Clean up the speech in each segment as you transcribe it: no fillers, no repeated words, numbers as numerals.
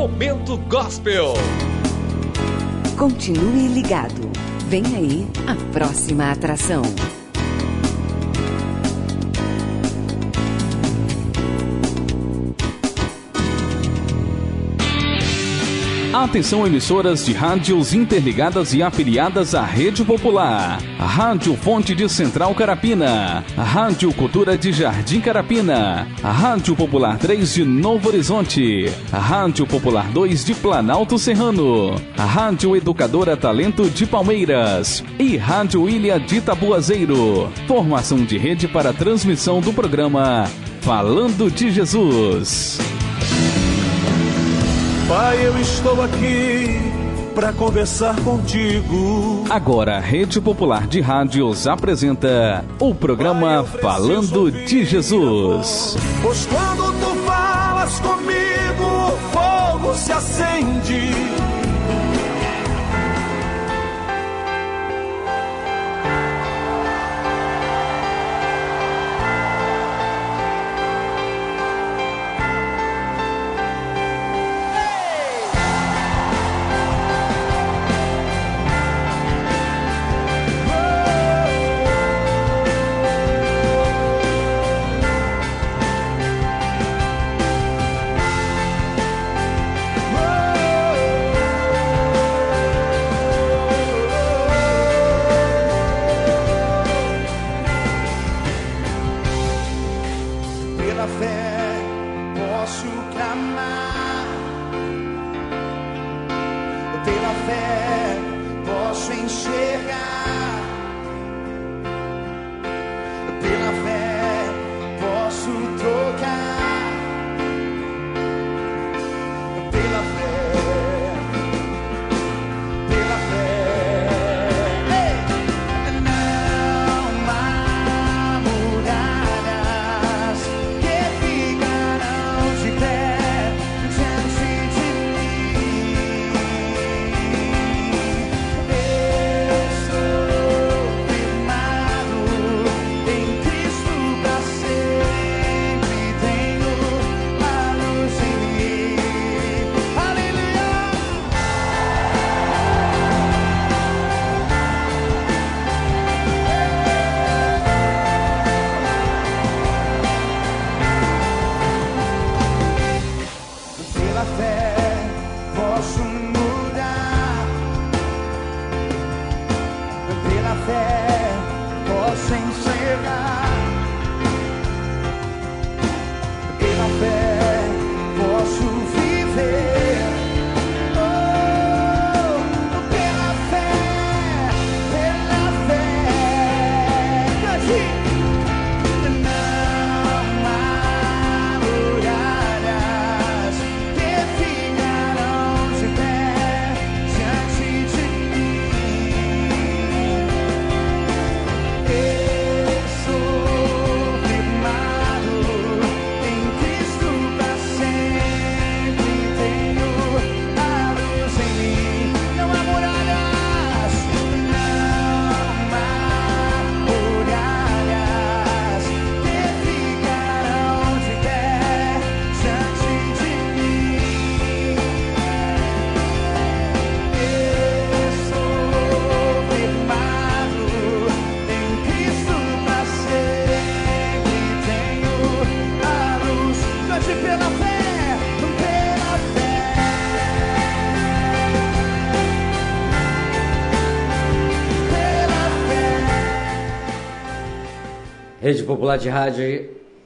Momento Gospel. Continue ligado. Vem aí a próxima atração. Atenção, emissoras de rádios interligadas e afiliadas à Rede Popular. Rádio Fonte de Central Carapina. Rádio Cultura de Jardim Carapina. Rádio Popular 3 de Novo Horizonte. Rádio Popular 2 de Planalto Serrano. Rádio Educadora Talento de Palmeiras. E Rádio Ilha de Tabuazeiro. Formação de rede para transmissão do programa Falando de Jesus. Pai, eu estou aqui para conversar contigo. Agora a Rede Popular de Rádios apresenta o programa Pai, Falando de Jesus. Pois quando tu falas comigo, o fogo se acende.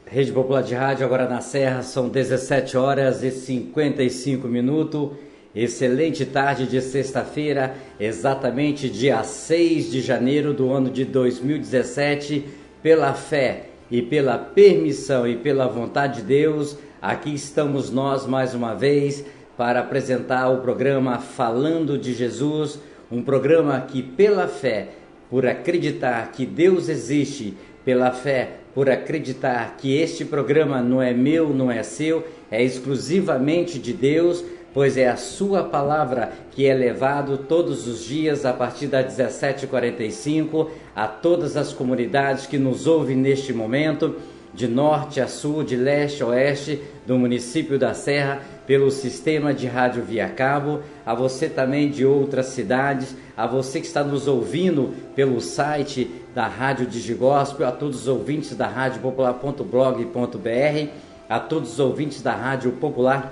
Rede Popular de Rádio, agora na Serra, são 17 horas e 55 minutos. Excelente tarde de sexta-feira, exatamente dia 6 de janeiro do ano de 2017. Pela fé e pela permissão e pela vontade de Deus, aqui estamos nós mais uma vez para apresentar o programa Falando de Jesus, um programa que pela fé, por acreditar que Deus existe, pela fé, por acreditar que este programa não é meu, não é seu, é exclusivamente de Deus, pois é a sua palavra que é levado todos os dias a partir das 17h45 a todas as comunidades que nos ouvem neste momento. de norte a sul, de leste a oeste do município da Serra, pelo sistema de rádio via cabo, a você também de outras cidades, a você que está nos ouvindo pelo site da Rádio Digigospel, a todos os ouvintes da Rádio Popular.blog.br, a todos os ouvintes da Rádio Popular.net.br,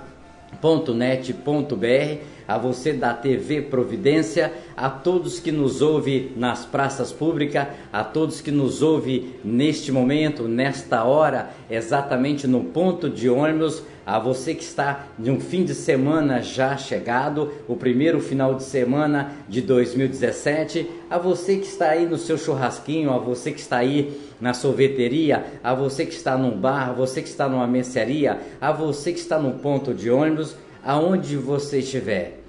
a você da TV Providência, a todos que nos ouvem nas praças públicas, a todos que nos ouvem neste momento, nesta hora, exatamente no ponto de ônibus, a você que está de um fim de semana já chegado, o primeiro final de semana de 2017, a você que está aí no seu churrasquinho, a você que está aí na sorveteria, a você que está num bar, a você que está numa mercearia, a você que está no ponto de ônibus, aonde você estiver.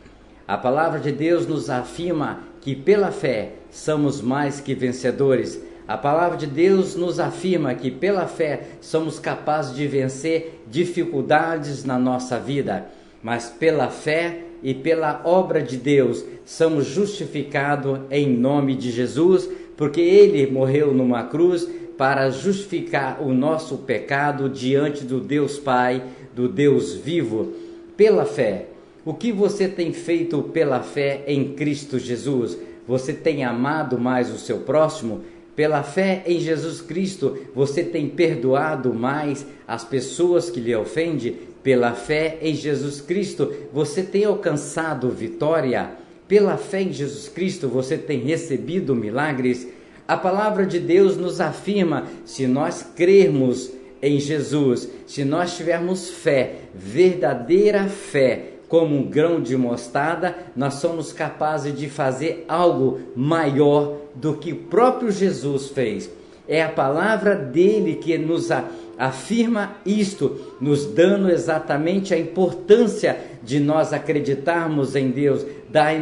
A palavra de Deus nos afirma que pela fé somos mais que vencedores. A palavra de Deus nos afirma que pela fé somos capazes de vencer dificuldades na nossa vida. Mas pela fé e pela obra de Deus somos justificados em nome de Jesus, porque Ele morreu numa cruz para justificar o nosso pecado diante do Deus Pai, do Deus vivo. Pela fé. O que você tem feito pela fé em Cristo Jesus? Você tem amado mais o seu próximo? Pela fé em Jesus Cristo, você tem perdoado mais as pessoas que lhe ofendem? Pela fé em Jesus Cristo, você tem alcançado vitória? Pela fé em Jesus Cristo, você tem recebido milagres? A palavra de Deus nos afirma, se nós crermos em Jesus, se nós tivermos fé, verdadeira fé, como um grão de mostarda, nós somos capazes de fazer algo maior do que o próprio Jesus fez. É a palavra dele que nos afirma isto, nos dando exatamente a importância de nós acreditarmos em Deus,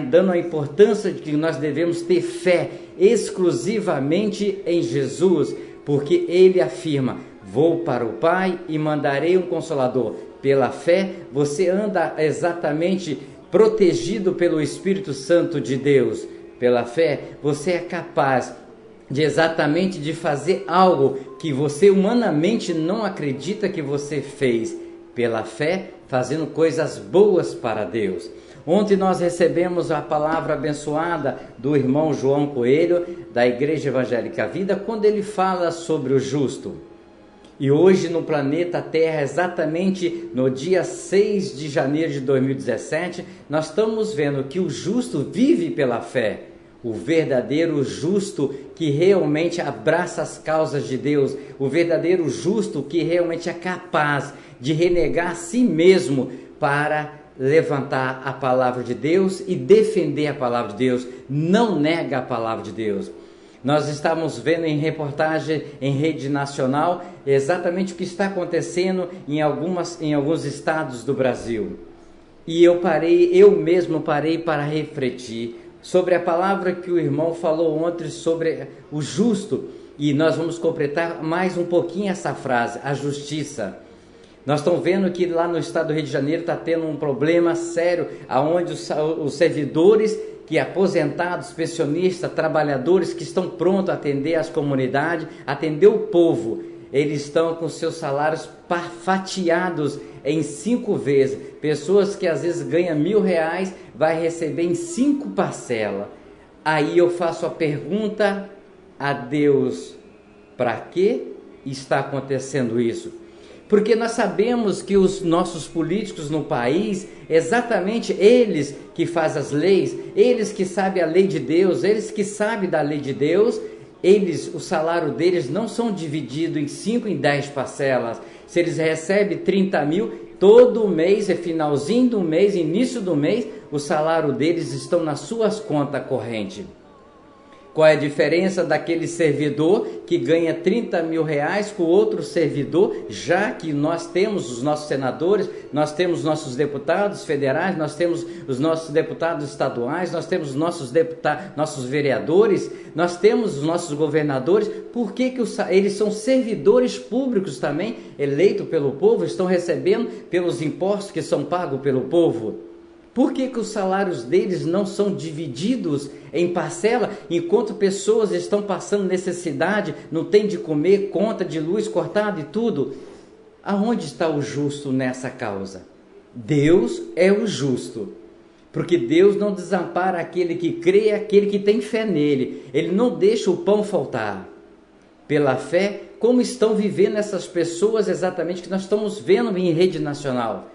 dando a importância de que nós devemos ter fé exclusivamente em Jesus, porque ele afirma, vou para o Pai e mandarei um Consolador. Pela fé, você anda exatamente protegido pelo Espírito Santo de Deus. Pela fé, você é capaz de exatamente de fazer algo que você humanamente não acredita que você fez. Pela fé, fazendo coisas boas para Deus. Ontem nós recebemos a palavra abençoada do irmão João Coelho, da Igreja Evangélica Vida, quando ele fala sobre o justo. E hoje no planeta Terra, exatamente no dia 6 de janeiro de 2017, nós estamos vendo que o justo vive pela fé. O verdadeiro justo que realmente abraça as causas de Deus. O verdadeiro justo que realmente é capaz de renegar a si mesmo para levantar a palavra de Deus e defender a palavra de Deus. Não nega a palavra de Deus. Nós estamos vendo em reportagem em rede nacional exatamente o que está acontecendo em alguns estados do Brasil. E eu mesmo parei para refletir sobre a palavra que o irmão falou ontem sobre o justo. E nós vamos completar mais um pouquinho essa frase, a justiça. Nós estamos vendo que lá no estado do Rio de Janeiro está tendo um problema sério, onde os servidores que aposentados, pensionistas, trabalhadores que estão prontos a atender as comunidades, atender o povo, eles estão com seus salários fatiados em 5 vezes. Pessoas que às vezes ganham R$1.000 vai receber em 5 parcelas. Aí eu faço a pergunta a Deus, para que está acontecendo isso? Porque nós sabemos que os nossos políticos no país, exatamente eles que fazem as leis, eles que sabem a lei de Deus, eles que sabem da lei de Deus, o salário deles não são divididos em 5, em 10 parcelas. Se eles recebem 30 mil, todo mês, finalzinho do mês, início do mês, o salário deles estão nas suas contas correntes. Qual é a diferença daquele servidor que ganha R$30.000 com outro servidor, já que nós temos os nossos senadores, nós temos nossos deputados federais, nós temos os nossos deputados estaduais, nós temos nossos vereadores, nós temos os nossos governadores. Por que eles são servidores públicos também, eleitos pelo povo, estão recebendo pelos impostos que são pagos pelo povo? Por que os salários deles não são divididos em parcela, enquanto pessoas estão passando necessidade, não tem de comer, conta de luz cortada e tudo? Aonde está o justo nessa causa? Deus é o justo, porque Deus não desampara aquele que crê, aquele que tem fé nele. Ele não deixa o pão faltar. Pela fé, como estão vivendo essas pessoas exatamente que nós estamos vendo em rede nacional?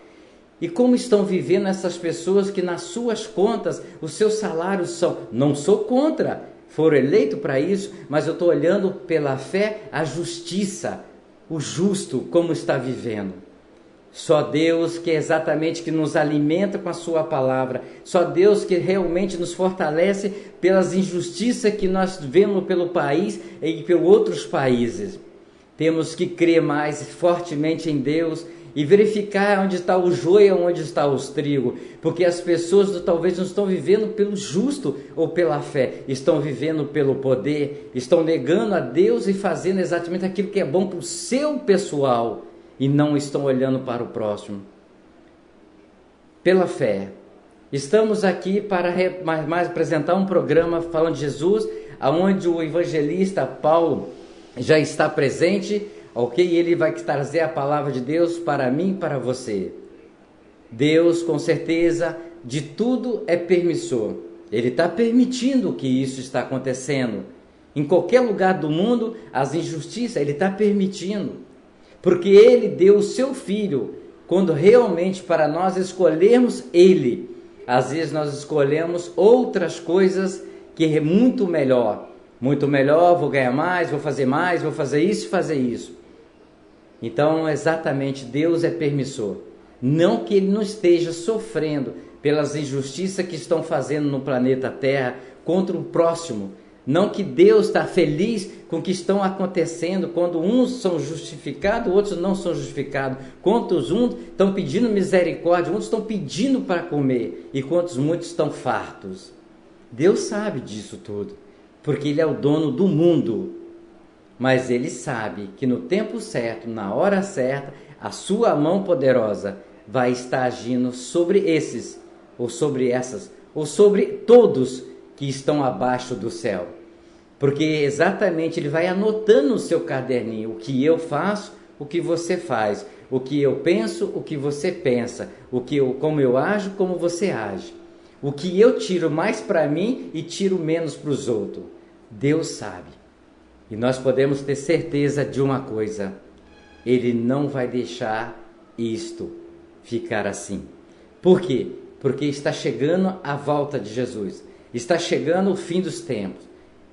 E como estão vivendo essas pessoas que nas suas contas, os seus salários são... Não sou contra, foram eleitos para isso, mas eu estou olhando pela fé a justiça, o justo, como está vivendo. Só Deus que é exatamente que nos alimenta com a sua palavra, só Deus que realmente nos fortalece pelas injustiças que nós vemos pelo país e por outros países. Temos que crer mais fortemente em Deus e verificar onde está o joio, onde está os trigo, porque as pessoas talvez não estão vivendo pelo justo ou pela fé, estão vivendo pelo poder, estão negando a Deus e fazendo exatamente aquilo que é bom para o seu pessoal e não estão olhando para o próximo. Pela fé, estamos aqui para mais apresentar um programa falando de Jesus, onde o evangelista Paulo já está presente. Ok? Ele vai trazer a palavra de Deus para mim e para você. Deus, com certeza, de tudo é permissor. Ele está permitindo que isso está acontecendo. Em qualquer lugar do mundo, as injustiças, Ele está permitindo. Porque Ele deu o seu Filho, quando realmente para nós escolhermos Ele. Às vezes nós escolhemos outras coisas que é muito melhor. Muito melhor, vou ganhar mais, vou fazer isso e fazer isso. Então, exatamente, Deus é permissor. Não que Ele não esteja sofrendo pelas injustiças que estão fazendo no planeta Terra contra o próximo. Não que Deus está feliz com o que estão acontecendo, quando uns são justificados, outros não são justificados. Quantos uns estão pedindo misericórdia, outros estão pedindo para comer, e quantos muitos estão fartos. Deus sabe disso tudo, porque Ele é o dono do mundo. Mas Ele sabe que no tempo certo, na hora certa, a sua mão poderosa vai estar agindo sobre esses, ou sobre essas, ou sobre todos que estão abaixo do céu. Porque exatamente Ele vai anotando no seu caderninho o que eu faço, o que você faz, o que eu penso, o que você pensa, como eu ajo, como você age. O que eu tiro mais para mim e tiro menos para os outros. Deus sabe. E nós podemos ter certeza de uma coisa: Ele não vai deixar isto ficar assim. Por quê? Porque está chegando a volta de Jesus. Está chegando o fim dos tempos.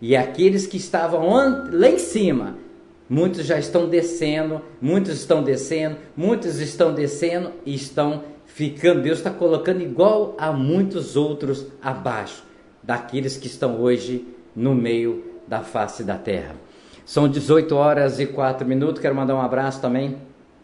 E aqueles que estavam lá em cima, muitos já estão descendo, muitos estão descendo e estão ficando. Deus está colocando igual a muitos outros abaixo daqueles que estão hoje no meio da face da terra. São 18h04. Quero mandar um abraço também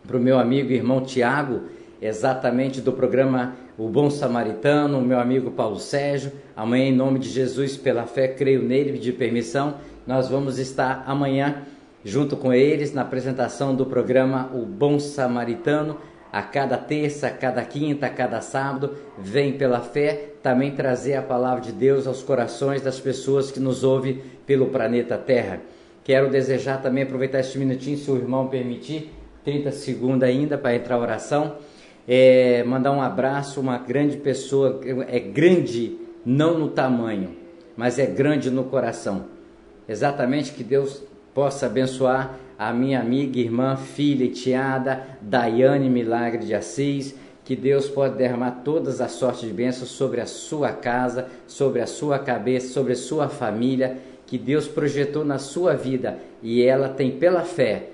para o meu amigo e irmão Tiago, exatamente do programa O Bom Samaritano, o meu amigo Paulo Sérgio. Amanhã, em nome de Jesus, pela fé, creio nele, pedir permissão, nós vamos estar amanhã junto com eles na apresentação do programa O Bom Samaritano. A cada terça, a cada quinta, a cada sábado, vem pela fé também trazer a palavra de Deus aos corações das pessoas que nos ouvem pelo planeta Terra. Quero desejar também, aproveitar este minutinho, se o irmão permitir, 30 segundos ainda para entrar a oração, mandar um abraço, uma grande pessoa, é grande não no tamanho, mas é grande no coração. Exatamente, que Deus possa abençoar a minha amiga, irmã, filha e tiada, Daiane Milagre de Assis, que Deus pode derramar todas as sortes de bênçãos sobre a sua casa, sobre a sua cabeça, sobre a sua família, que Deus projetou na sua vida, e ela tem, pela fé,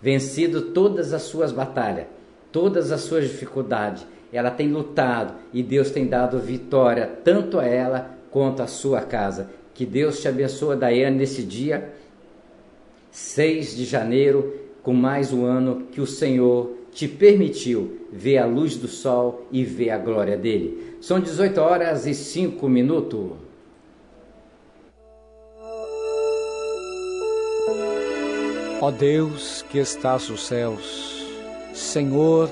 vencido todas as suas batalhas, todas as suas dificuldades. Ela tem lutado e Deus tem dado vitória tanto a ela quanto à sua casa. Que Deus te abençoe, Daiane, nesse dia 6 de janeiro, com mais um ano que o Senhor te permitiu ver a luz do sol e ver a glória dele. São 18h05. Ó Deus que estás nos céus, Senhor,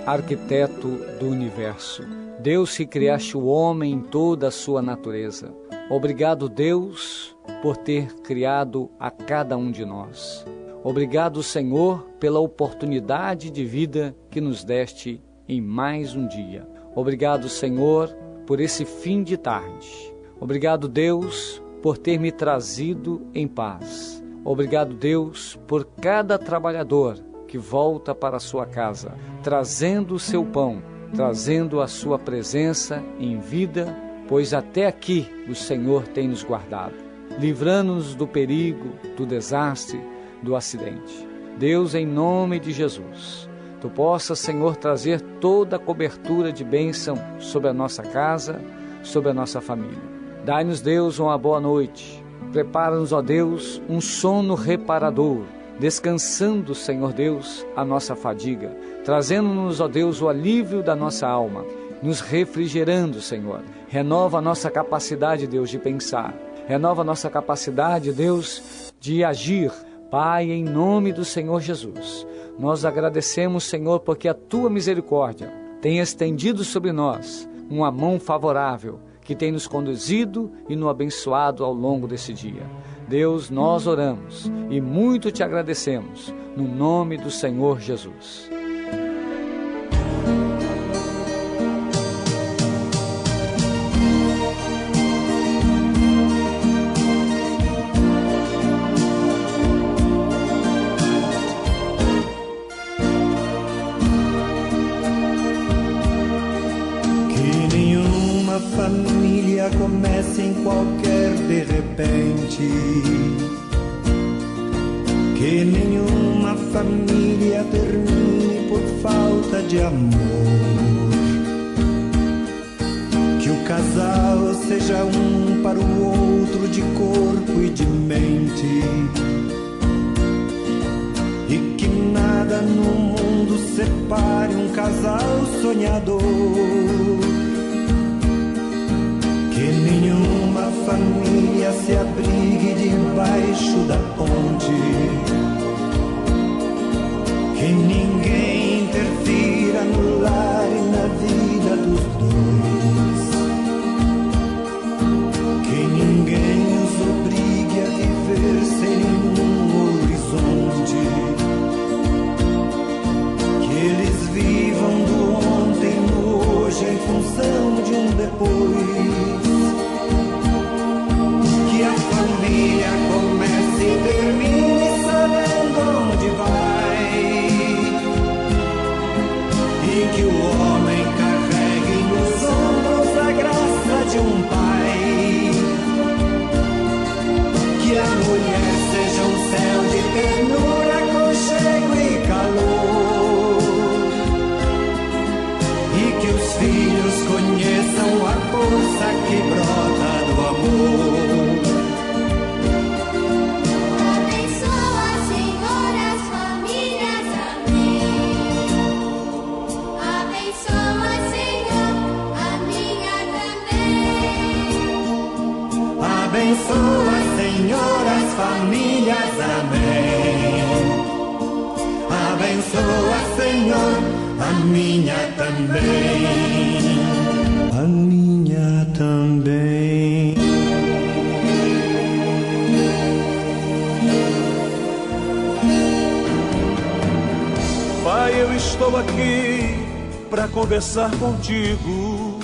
arquiteto do universo. Deus que criaste o homem em toda a sua natureza. Obrigado, Deus, por ter criado a cada um de nós. Obrigado, Senhor, pela oportunidade de vida que nos deste em mais um dia. Obrigado, Senhor, por esse fim de tarde. Obrigado, Deus, por ter me trazido em paz. Obrigado, Deus, por cada trabalhador que volta para a sua casa, trazendo o seu pão, trazendo a sua presença em vida, pois até aqui o Senhor tem nos guardado, livrando-nos do perigo, do desastre, do acidente. Deus, em nome de Jesus, Tu possas, Senhor, trazer toda a cobertura de bênção sobre a nossa casa, sobre a nossa família. Dai-nos, Deus, uma boa noite. Prepara-nos, ó Deus, um sono reparador, descansando, Senhor Deus, a nossa fadiga, trazendo-nos, ó Deus, o alívio da nossa alma, nos refrigerando, Senhor. Renova a nossa capacidade, Deus, de pensar. Renova a nossa capacidade, Deus, de agir. Pai, em nome do Senhor Jesus, nós agradecemos, Senhor, porque a Tua misericórdia tem estendido sobre nós uma mão favorável, que tem nos conduzido e nos abençoado ao longo desse dia. Deus, nós oramos e muito Te agradecemos, no nome do Senhor Jesus. Família comece em qualquer de repente, que nenhuma família termine por falta de amor, que o casal seja um para o outro de corpo e de mente, e que nada no mundo separe um casal sonhador. Que nenhuma família se abrigue debaixo da ponte, que ninguém interfira no lar e na vida dos dois, que ninguém os obrigue a viver sem nenhum horizonte, que eles vivam do ontem no hoje em função de um depois. Família comece e termine sabendo onde vai, e que o homem carregue nos ombros a graça de um pai, que a mulher seja um céu de ternura, aconchego e calor, e que os filhos conheçam a força que brota do amor. Abençoa, Senhor, as famílias, amém. Abençoa, Senhor, a minha também. A minha também. Pai, eu estou aqui para conversar contigo.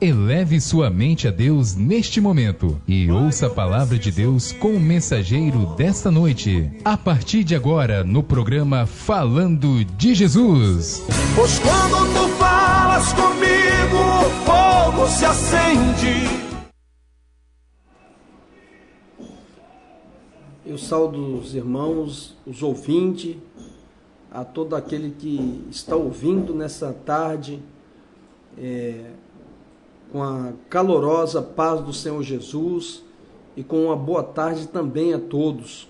Eleve sua mente a Deus neste momento e ouça a palavra de Deus com o mensageiro desta noite. A partir de agora, no programa Falando de Jesus. Pois quando tu falas comigo, o fogo se acende. Eu saúdo os irmãos, os ouvintes, a todo aquele que está ouvindo nessa tarde, com a calorosa paz do Senhor Jesus e com uma boa tarde também a todos.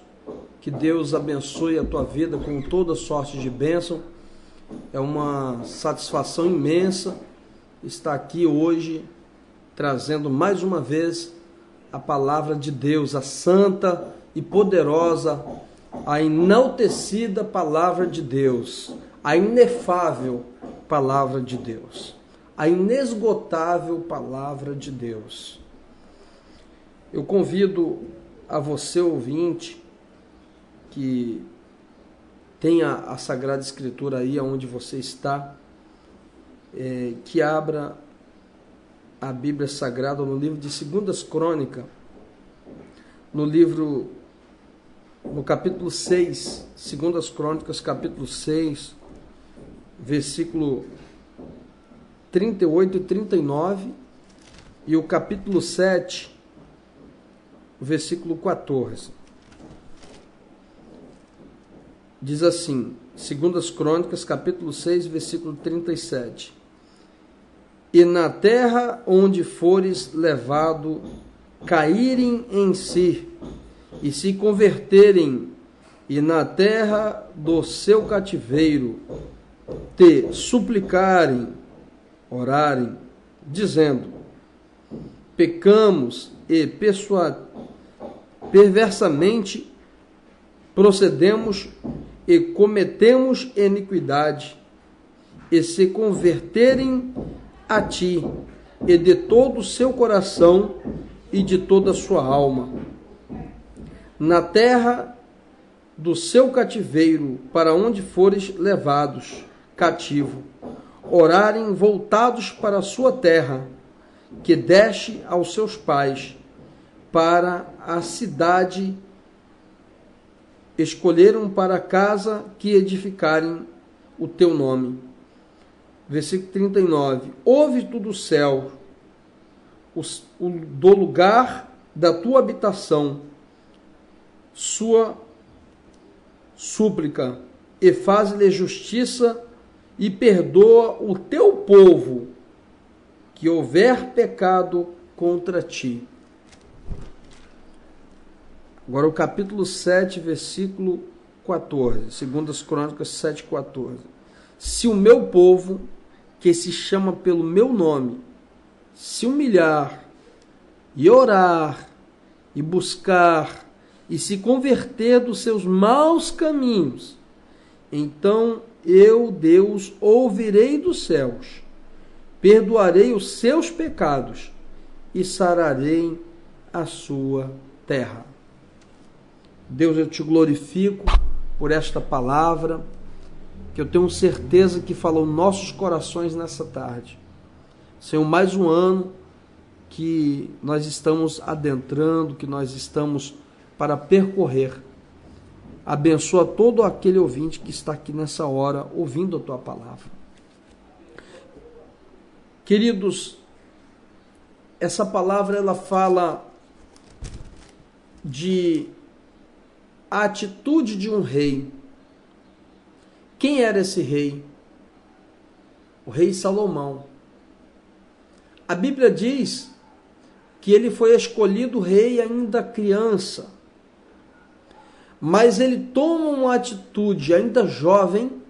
Que Deus abençoe a tua vida com toda sorte de bênção. É uma satisfação imensa estar aqui hoje trazendo mais uma vez a palavra de Deus, a santa e poderosa, a enaltecida palavra de Deus, a inefável palavra de Deus, a inesgotável palavra de Deus. Eu convido a você, ouvinte, que tenha a Sagrada Escritura aí onde você está, que abra a Bíblia Sagrada no livro de 2 Crônicas, no capítulo 6, 2 Crônicas, capítulo 6, versículo 38 e 39, e o capítulo 7, versículo 14. Diz assim, 2 Crônicas, capítulo 6, versículo 37. E na terra onde fores levado, caírem em si, e se converterem, e na terra do seu cativeiro, te suplicarem, orarem, dizendo, pecamos e perversamente procedemos e cometemos iniquidade, e se converterem a ti, e de todo o seu coração e de toda a sua alma, na terra do seu cativeiro, para onde fores levados cativo, orarem voltados para a sua terra, que deste aos seus pais, para a cidade escolheram para a casa que edificarem o teu nome. Versículo 39. Ouve tu do céu, do lugar da tua habitação, sua súplica, e faz-lhe justiça, e perdoa o teu povo, que houver pecado contra ti. Agora o capítulo 7, versículo 14, 2 Crônicas 7, 14. Se o meu povo, que se chama pelo meu nome, se humilhar, e orar, e buscar, e se converter dos seus maus caminhos, então eu, Deus, ouvirei dos céus, perdoarei os seus pecados, e sararei a sua terra. Deus, eu te glorifico por esta palavra, que eu tenho certeza que falou nossos corações nessa tarde. Senhor, mais um ano que nós estamos adentrando, que nós estamos para percorrer. Abençoa todo aquele ouvinte que está aqui nessa hora, ouvindo a tua palavra. Queridos, essa palavra ela fala de a atitude de um rei. Quem era esse rei? O rei Salomão. A Bíblia diz que ele foi escolhido rei ainda criança, mas ele toma uma atitude ainda jovem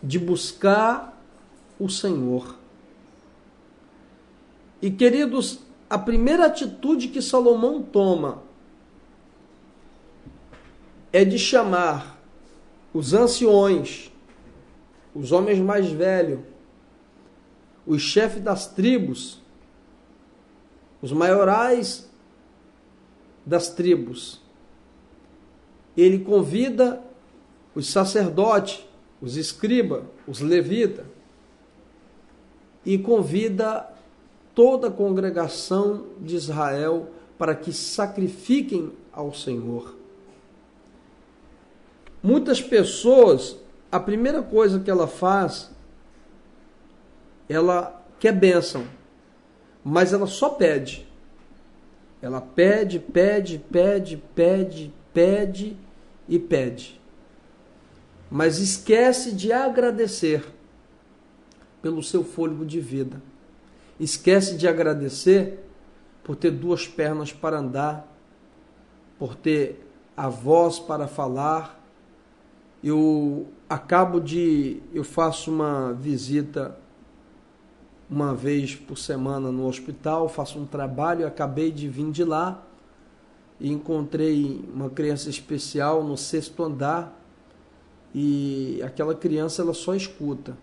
de buscar o Senhor. E queridos, a primeira atitude que Salomão toma é de chamar os anciões, os homens mais velhos, os chefes das tribos, os maiorais das tribos. Ele convida os sacerdotes, os escribas, os levitas, e convida toda a congregação de Israel para que sacrifiquem ao Senhor. Muitas pessoas, a primeira coisa que ela faz, ela quer bênção, mas ela só pede. Ela pede, pede, pede, pede, pede e pede. Mas esquece de agradecer pelo seu fôlego de vida. Esquece de agradecer por ter duas pernas para andar, por ter a voz para falar. Eu faço uma visita uma vez por semana no hospital, faço um trabalho, acabei de vir de lá e encontrei uma criança especial no 6º andar e aquela criança ela só escuta.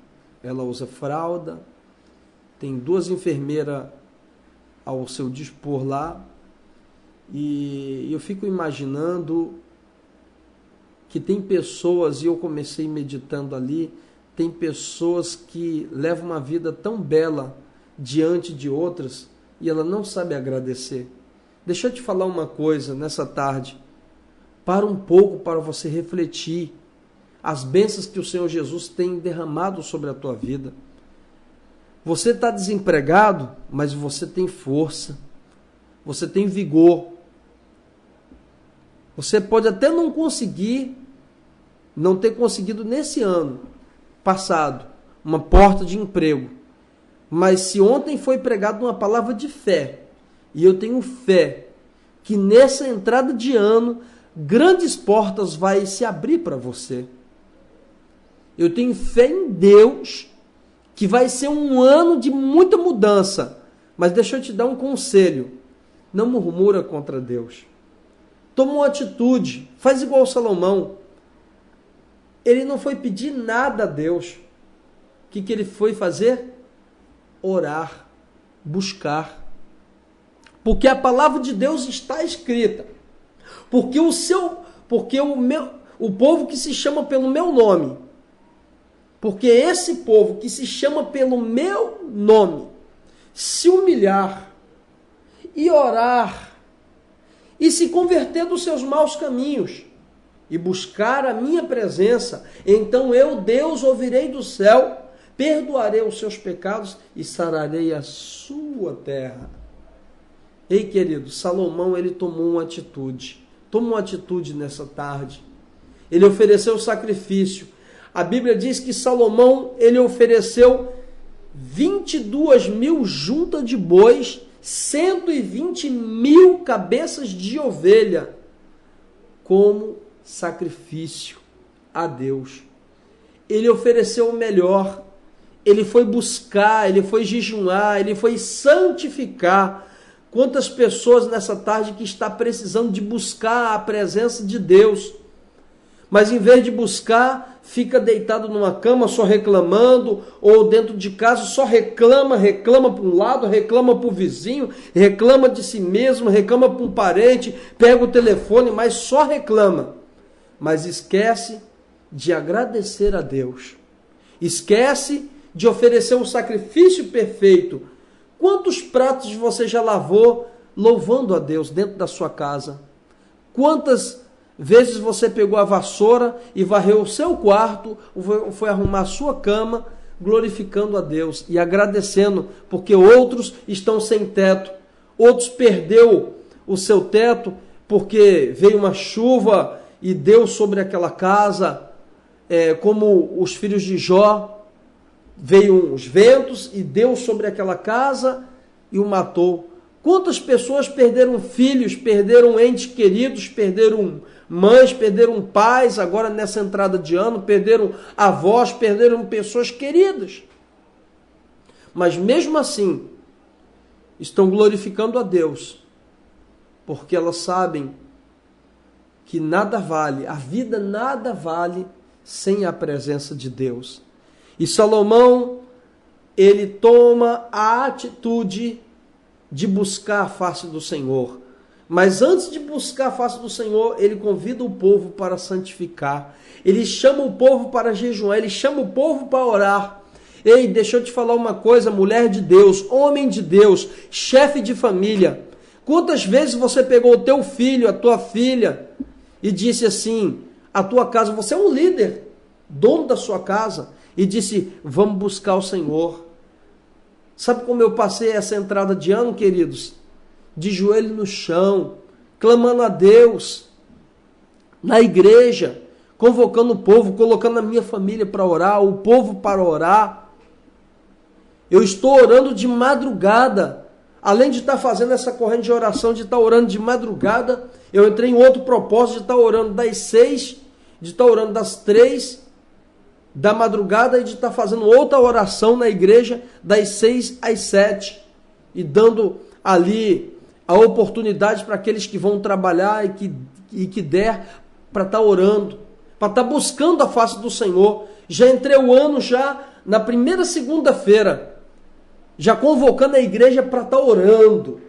Ela usa fralda, tem 2 enfermeiras ao seu dispor lá, e eu fico imaginando que tem pessoas, e eu comecei meditando ali, tem pessoas que levam uma vida tão bela diante de outras e ela não sabe agradecer. Deixa eu te falar uma coisa nessa tarde. Para um pouco para você refletir as bênçãos que o Senhor Jesus tem derramado sobre a tua vida. Você está desempregado, mas você tem força, você tem vigor. Você pode até não ter conseguido nesse ano passado uma porta de emprego, mas se ontem foi pregado uma palavra de fé, e eu tenho fé que nessa entrada de ano grandes portas vai se abrir para você. Eu tenho fé em Deus que vai ser um ano de muita mudança, mas deixa eu te dar um conselho: não murmura contra Deus. Toma uma atitude, faz igual Salomão. Ele não foi pedir nada a Deus. O que ele foi fazer? Orar, buscar. Porque a palavra de Deus está escrita. Porque o povo que se chama pelo meu nome, porque esse povo que se chama pelo meu nome, se humilhar e orar, e se converter dos seus maus caminhos, e buscar a minha presença, então eu, Deus, ouvirei do céu, perdoarei os seus pecados e sararei a sua terra. Ei, querido, Salomão, ele tomou uma atitude. Toma uma atitude nessa tarde. Ele ofereceu sacrifício. A Bíblia diz que Salomão, ele ofereceu 22.000 juntas de bois, 120.000 cabeças de ovelha, como sacrifício a Deus. Ele ofereceu o melhor. Ele foi buscar, ele foi jejuar, ele foi santificar. Quantas pessoas nessa tarde que está precisando de buscar a presença de Deus, mas em vez de buscar, fica deitado numa cama só reclamando, ou dentro de casa só reclama para um lado, reclama para o vizinho, reclama de si mesmo, reclama para um parente, pega o telefone, mas só reclama. Mas esquece de agradecer a Deus. Esquece de oferecer um sacrifício perfeito. Quantos pratos você já lavou louvando a Deus dentro da sua casa? Quantas vezes você pegou a vassoura e varreu o seu quarto, foi arrumar a sua cama, glorificando a Deus e agradecendo, porque outros estão sem teto, outros perdeu o seu teto porque veio uma chuva e deu sobre aquela casa, como os filhos de Jó, veio os ventos e deu sobre aquela casa e o matou. Quantas pessoas perderam filhos, perderam entes queridos, perderam mães, perderam pais, agora nessa entrada de ano, perderam avós, perderam pessoas queridas. Mas mesmo assim, estão glorificando a Deus, porque elas sabem que nada vale, a vida nada vale sem a presença de Deus. E Salomão, ele toma a atitude de buscar a face do Senhor. Mas antes de buscar a face do Senhor, ele convida o povo para santificar. Ele chama o povo para jejuar, ele chama o povo para orar. Ei, deixa eu te falar uma coisa, mulher de Deus, homem de Deus, chefe de família. Quantas vezes você pegou o teu filho, a tua filha, e disse assim, a tua casa, você é um líder, dono da sua casa, e disse, vamos buscar o Senhor. Sabe como eu passei essa entrada de ano, queridos? De joelho no chão, clamando a Deus, na igreja, convocando o povo, colocando a minha família para orar, o povo para orar. Eu estou orando de madrugada, além de estar fazendo essa corrente de oração, de estar orando de madrugada, eu entrei em outro propósito de estar orando das 6, de estar orando das 3 da madrugada e de estar fazendo outra oração na igreja das 6 às 7 e dando ali a oportunidade para aqueles que vão trabalhar e que der para estar orando. para estar buscando a face do Senhor. Já entrei o ano já na primeira segunda-feira, já convocando a igreja para estar orando,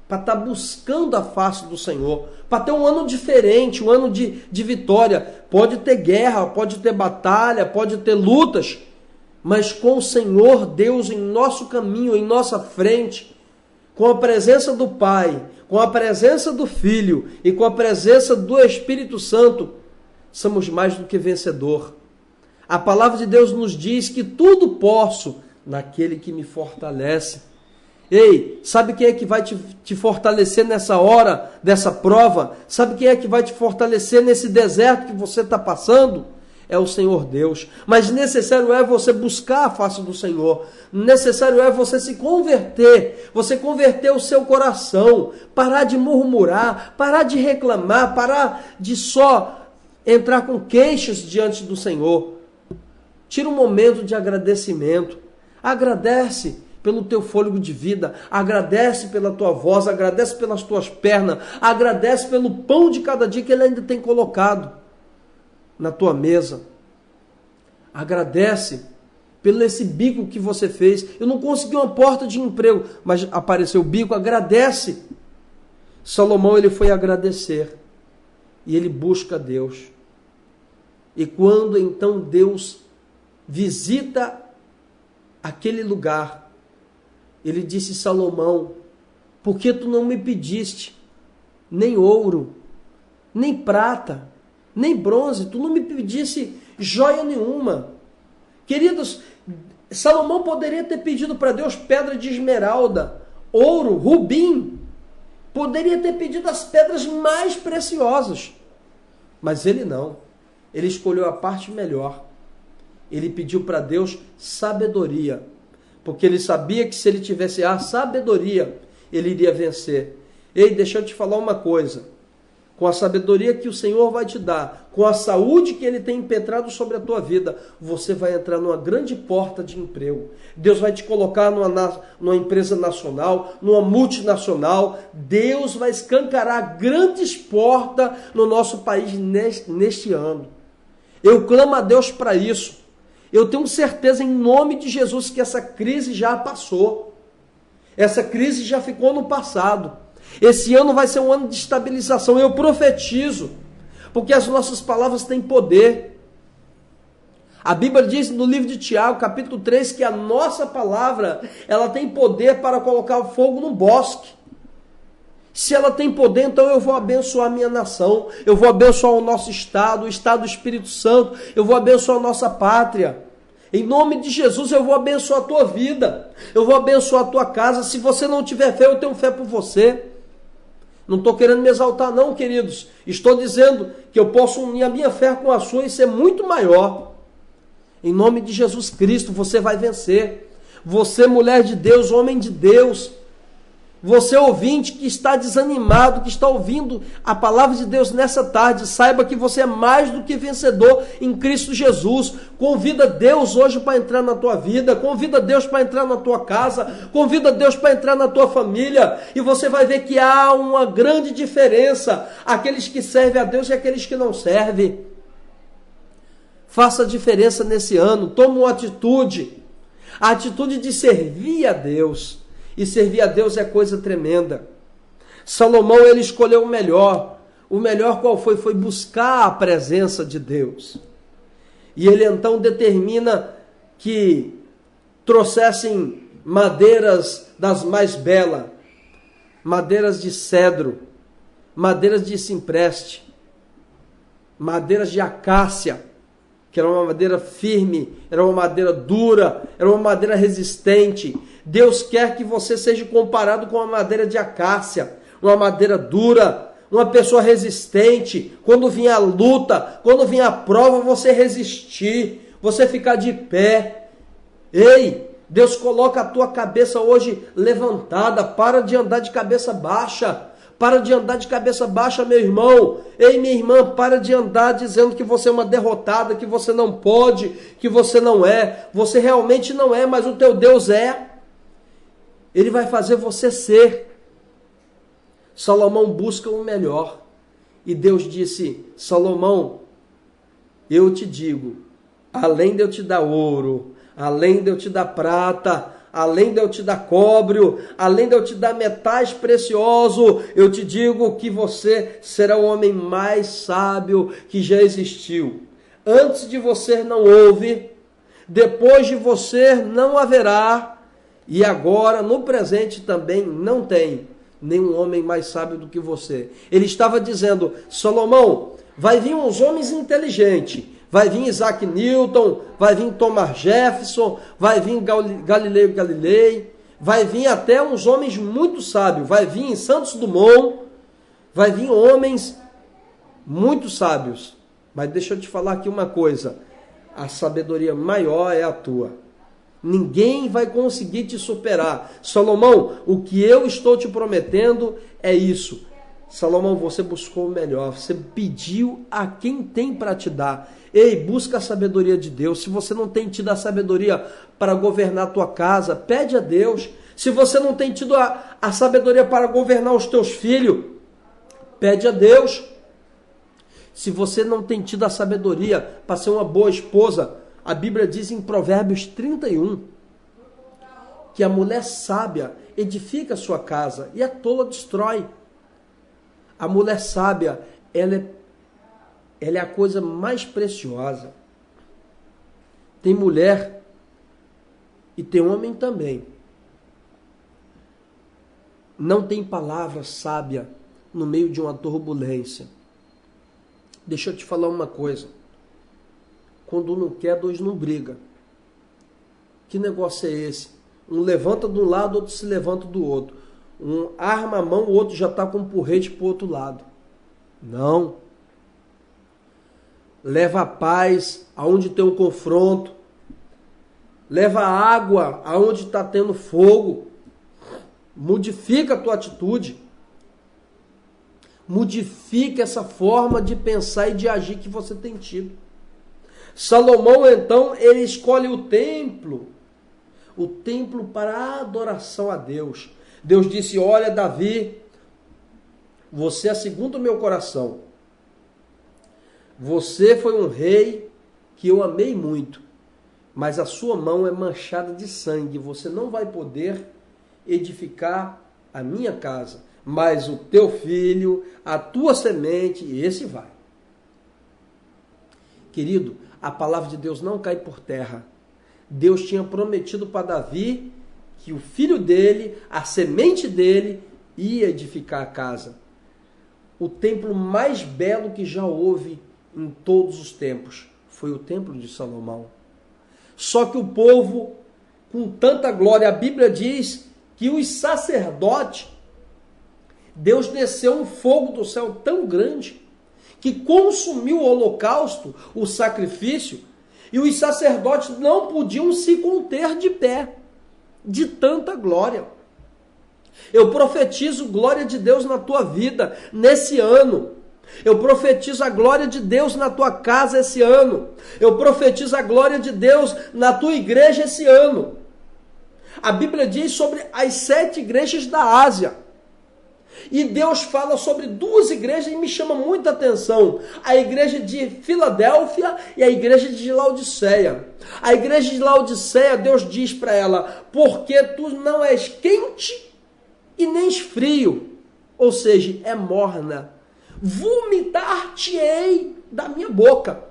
para estar buscando a face do Senhor, para ter um ano diferente, um ano de vitória. Pode ter guerra, pode ter batalha, pode ter lutas, mas com o Senhor Deus em nosso caminho, em nossa frente, com a presença do Pai, com a presença do Filho e com a presença do Espírito Santo, somos mais do que vencedor. A palavra de Deus nos diz que tudo posso naquele que me fortalece. Ei, sabe quem é que vai te fortalecer nessa hora dessa prova? Sabe quem é que vai te fortalecer nesse deserto que você está passando? É o Senhor Deus. Mas necessário é você buscar a face do Senhor. Necessário é você se converter. Você converter o seu coração. Parar de murmurar. Parar de reclamar. Parar de só entrar com queixas diante do Senhor. Tira um momento de agradecimento. Agradece pelo teu fôlego de vida. Agradece pela tua voz. Agradece pelas tuas pernas. Agradece pelo pão de cada dia que Ele ainda tem colocado na tua mesa. Agradece pelo esse bico que você fez. Eu não consegui uma porta de emprego, mas apareceu o bico. Agradece. Salomão, ele foi agradecer e ele busca Deus. E quando então Deus visita aquele lugar, ele disse: Salomão, por que tu não me pediste nem ouro, nem prata, nem bronze? Tu não me pedisse joia nenhuma. Queridos, Salomão poderia ter pedido para Deus pedra de esmeralda, ouro, rubim. Poderia ter pedido as pedras mais preciosas. Mas ele não. Ele escolheu a parte melhor. Ele pediu para Deus sabedoria. Porque ele sabia que se ele tivesse a sabedoria, ele iria vencer. Ei, deixa eu te falar uma coisa. Com a sabedoria que o Senhor vai te dar, com a saúde que Ele tem impetrado sobre a tua vida, você vai entrar numa grande porta de emprego. Deus vai te colocar numa empresa nacional, numa multinacional. Deus vai escancarar grandes portas no nosso país neste ano. Eu clamo a Deus para isso. Eu tenho certeza, em nome de Jesus, que essa crise já passou. Essa crise já ficou no passado. Esse ano vai ser um ano de estabilização. Eu profetizo, porque as nossas palavras têm poder. A Bíblia diz no livro de Tiago, capítulo 3, que a nossa palavra, ela tem poder para colocar fogo no bosque. Se ela tem poder, então eu vou abençoar a minha nação, eu vou abençoar o nosso estado, o estado do Espírito Santo, eu vou abençoar a nossa pátria. Em nome de Jesus, eu vou abençoar a tua vida, eu vou abençoar a tua casa. Se você não tiver fé, eu tenho fé por você. Não estou querendo me exaltar não, queridos. Estou dizendo que eu posso unir a minha fé com a sua e ser muito maior. Em nome de Jesus Cristo, você vai vencer. Você, mulher de Deus, homem de Deus. Você, ouvinte, que está desanimado, que está ouvindo a palavra de Deus nessa tarde, saiba que você é mais do que vencedor em Cristo Jesus. Convida Deus hoje para entrar na tua vida, convida Deus para entrar na tua casa, convida Deus para entrar na tua família, e você vai ver que há uma grande diferença, aqueles que servem a Deus e aqueles que não servem. Faça a diferença nesse ano, tome uma atitude, a atitude de servir a Deus. E servir a Deus é coisa tremenda. Salomão, ele escolheu o melhor. O melhor qual foi? Foi buscar a presença de Deus. E ele então determina que trouxessem madeiras das mais belas, madeiras de cedro, madeiras de cipreste, madeiras de acácia, que era uma madeira firme, era uma madeira dura, era uma madeira resistente. Deus quer que você seja comparado com a madeira de acácia, uma madeira dura, uma pessoa resistente. Quando vier a luta, quando vier a prova, você resistir, você ficar de pé. Ei, Deus coloca a tua cabeça hoje levantada, para de andar de cabeça baixa. Para de andar de cabeça baixa, meu irmão. Ei, minha irmã, para de andar dizendo que você é uma derrotada, que você não pode, que você não é. Você realmente não é, mas o teu Deus é. Ele vai fazer você ser. Salomão busca o melhor. E Deus disse: Salomão, eu te digo, além de eu te dar ouro, além de eu te dar prata, além de eu te dar cobre, além de eu te dar metais preciosos, eu te digo que você será o homem mais sábio que já existiu. Antes de você não houve, depois de você não haverá, e agora, no presente também, não tem nenhum homem mais sábio do que você. Ele estava dizendo, Salomão, vai vir uns homens inteligentes, vai vir Isaac Newton, vai vir Thomas Jefferson, vai vir Galileu Galilei, vai vir até uns homens muito sábios, vai vir Santos Dumont, vai vir homens muito sábios. Mas deixa eu te falar aqui uma coisa, a sabedoria maior é a tua. Ninguém vai conseguir te superar. Salomão, o que eu estou te prometendo é isso. Salomão, você buscou o melhor, você pediu a quem tem para te dar. Ei, busca a sabedoria de Deus. Se você não tem tido a sabedoria para governar a tua casa, pede a Deus. Se você não tem tido a sabedoria para governar os teus filhos, pede a Deus. Se você não tem tido a sabedoria para ser uma boa esposa, a Bíblia diz em Provérbios 31 que a mulher sábia edifica a sua casa e a tola destrói. A mulher sábia, ela é a coisa mais preciosa. Tem mulher e tem homem também. Não tem palavra sábia no meio de uma turbulência. Deixa eu te falar uma coisa. Quando um não quer, dois não brigam. Que negócio é esse? Um levanta de um lado, outro se levanta do outro. Um arma a mão, o outro já está com um porrete para o outro lado. Não. Leva a paz aonde tem um confronto. Leva água aonde está tendo fogo. Modifica a tua atitude. Modifica essa forma de pensar e de agir que você tem tido. Salomão, então, ele escolhe o templo para a adoração a Deus. Deus disse, olha, Davi, você é segundo o meu coração. Você foi um rei que eu amei muito, mas a sua mão é manchada de sangue. Você não vai poder edificar a minha casa, mas o teu filho, a tua semente, esse vai. Querido, a palavra de Deus não cai por terra. Deus tinha prometido para Davi que o filho dele, a semente dele, ia edificar a casa. O templo mais belo que já houve em todos os tempos foi o templo de Salomão. Só que o povo, com tanta glória, a Bíblia diz que os sacerdotes, Deus desceu um fogo do céu tão grande que consumiu o holocausto, o sacrifício, e os sacerdotes não podiam se conter de pé, de tanta glória. Eu profetizo glória de Deus na tua vida, nesse ano. Eu profetizo a glória de Deus na tua casa esse ano. Eu profetizo a glória de Deus na tua igreja esse ano. A Bíblia diz sobre as 7 igrejas da Ásia. E Deus fala sobre 2 igrejas e me chama muita atenção. A igreja de Filadélfia e a igreja de Laodiceia. A igreja de Laodiceia, Deus diz para ela, porque tu não és quente e nem és frio. Ou seja, é morna. Vomitar-te-ei da minha boca.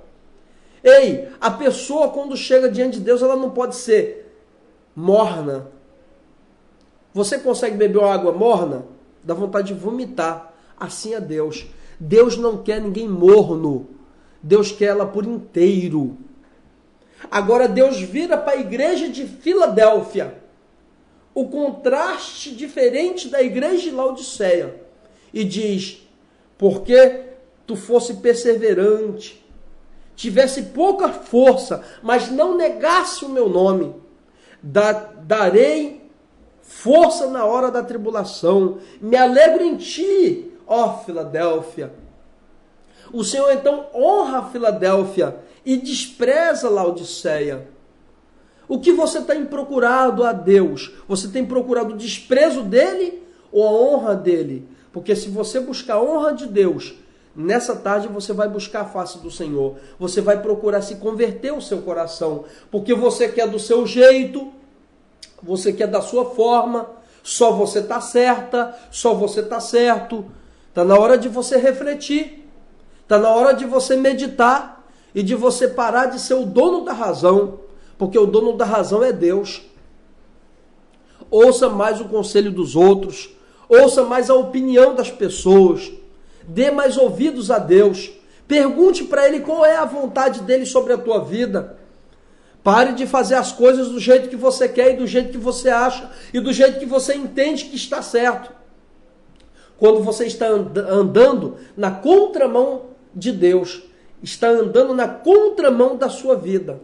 Ei, a pessoa quando chega diante de Deus, ela não pode ser morna. Você consegue beber uma água morna? Dá vontade de vomitar. Assim é Deus. Deus não quer ninguém morno. Deus quer ela por inteiro. Agora Deus vira para a igreja de Filadélfia. O contraste diferente da igreja de Laodiceia. E diz, porque tu fosse perseverante, tivesse pouca força, mas não negasse o meu nome, darei força na hora da tribulação, me alegro em ti, ó Filadélfia. O Senhor então honra a Filadélfia e despreza a Laodiceia. O que você tem procurado a Deus? Você tem procurado o desprezo dele ou a honra dele? Porque se você buscar a honra de Deus, Nessa tarde você vai buscar a face do Senhor. Você vai procurar se converter o seu coração. Porque você quer do seu jeito, você quer da sua forma, só você está certa, só você está certo. Está na hora de você refletir. Está na hora de você meditar e de você parar de ser o dono da razão. Porque o dono da razão é Deus. Ouça mais o conselho dos outros. Ouça mais a opinião das pessoas. Dê mais ouvidos a Deus. Pergunte para Ele qual é a vontade dEle sobre a tua vida. Pare de fazer as coisas do jeito que você quer e do jeito que você acha e do jeito que você entende que está certo. Quando você está andando na contramão de Deus, está andando na contramão da sua vida,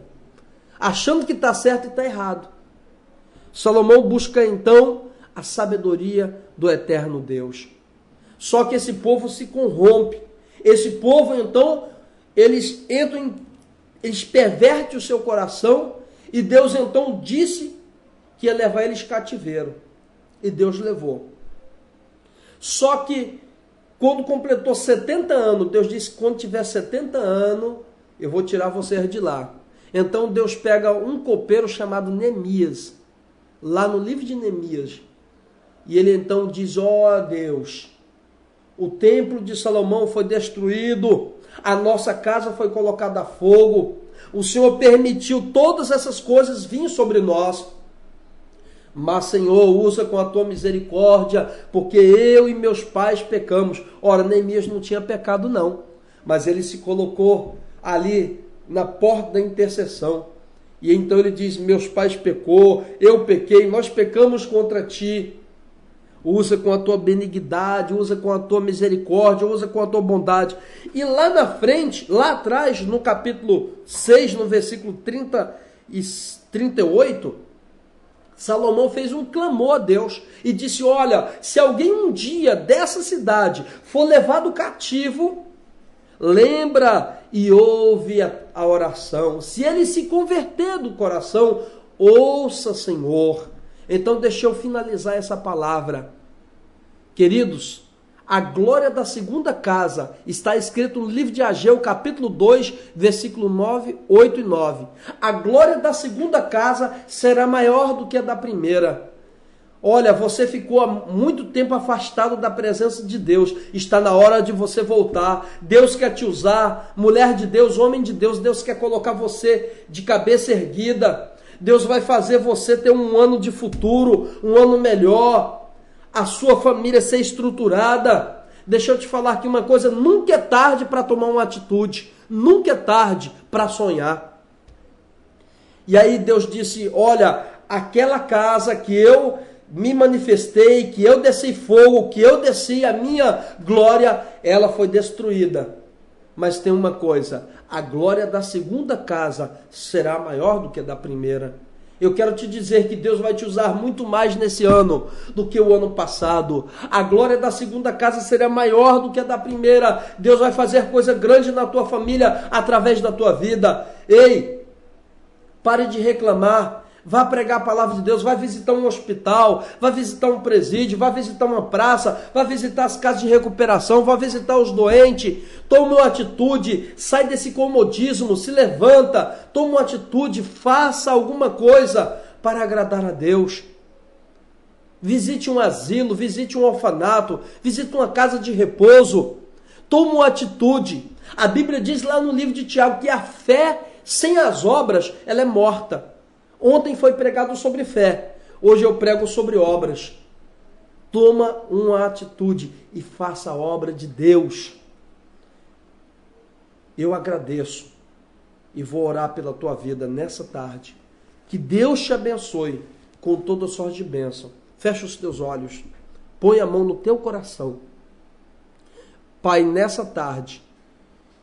achando que está certo e está errado. Salomão busca então a sabedoria do eterno Deus. Só que esse povo se corrompe. Esse povo, então, eles pervertem o seu coração e Deus, então, disse que ia levar eles cativeiro. E Deus levou. Só que, quando completou 70 anos, Deus disse que quando tiver 70 anos, eu vou tirar vocês de lá. Então, Deus pega um copeiro chamado Neemias, lá no livro de Neemias, e ele então diz: ó Deus, o templo de Salomão foi destruído, a nossa casa foi colocada a fogo, o Senhor permitiu todas essas coisas virem sobre nós, mas Senhor, usa com a tua misericórdia, porque eu e meus pais pecamos. Ora, Neemias não tinha pecado não, mas ele se colocou ali na porta da intercessão, e então ele diz: meus pais pecou, eu pequei, nós pecamos contra ti. Usa com a tua benignidade, usa com a tua misericórdia, usa com a tua bondade. E lá na frente, lá atrás, no capítulo 6, no versículo 30 e 38, Salomão fez um clamor a Deus e disse: olha, se alguém um dia dessa cidade for levado cativo, lembra e ouve a oração. Se ele se converter do coração, ouça, Senhor. Então deixa eu finalizar essa palavra. Queridos, a glória da segunda casa está escrito no livro de Ageu, capítulo 2, versículo 9, 8 e 9. A glória da segunda casa será maior do que a da primeira. Olha, você ficou há muito tempo afastado da presença de Deus. Está na hora de você voltar. Deus quer te usar. Mulher de Deus, homem de Deus, Deus quer colocar você de cabeça erguida. Deus vai fazer você ter um ano de futuro, um ano melhor. A sua família ser estruturada. Deixa eu te falar aqui uma coisa: nunca é tarde para tomar uma atitude. Nunca é tarde para sonhar. E aí Deus disse: olha, aquela casa que eu me manifestei, que eu desci fogo, que eu desci a minha glória, ela foi destruída. Mas tem uma coisa: a glória da segunda casa será maior do que a da primeira. Eu quero te dizer que Deus vai te usar muito mais nesse ano do que o ano passado. A glória da segunda casa será maior do que a da primeira. Deus vai fazer coisa grande na tua família através da tua vida. Ei, pare de reclamar. Vá pregar a palavra de Deus, vai visitar um hospital, vai visitar um presídio, vai visitar uma praça, vai visitar as casas de recuperação, vai visitar os doentes. Tome uma atitude, sai desse comodismo, se levanta, tome uma atitude, faça alguma coisa para agradar a Deus. Visite um asilo, visite um orfanato, visite uma casa de repouso. Tome uma atitude. A Bíblia diz lá no livro de Tiago que a fé sem as obras, ela é morta. Ontem foi pregado sobre fé, hoje eu prego sobre obras. Toma uma atitude e faça a obra de Deus. Eu agradeço e vou orar pela tua vida nessa tarde. Que Deus te abençoe com toda sorte de bênção. Fecha os teus olhos, põe a mão no teu coração. Pai, nessa tarde,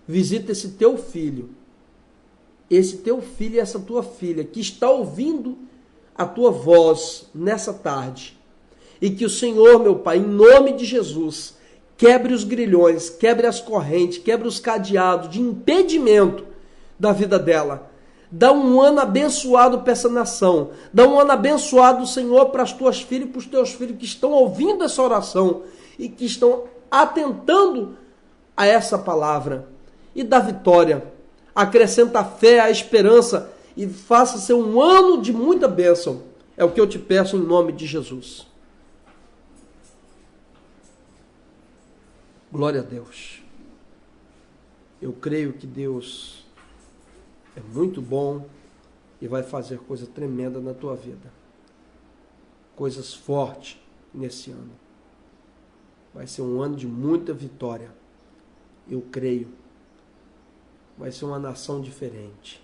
visita esse teu filho e essa tua filha que está ouvindo a tua voz nessa tarde. E que o Senhor, meu Pai, em nome de Jesus, quebre os grilhões, quebre as correntes, quebre os cadeados de impedimento da vida dela. Dá um ano abençoado para essa nação. Dá um ano abençoado, Senhor, para as tuas filhas e para os teus filhos que estão ouvindo essa oração e que estão atentando a essa palavra e dá vitória. Acrescenta a fé, a esperança e faça ser um ano de muita bênção. É o que eu te peço em nome de Jesus. Glória a Deus. Eu creio que Deus é muito bom e vai fazer coisa tremenda na tua vida. Coisas fortes nesse ano. Vai ser um ano de muita vitória. Eu creio. Vai ser uma nação diferente.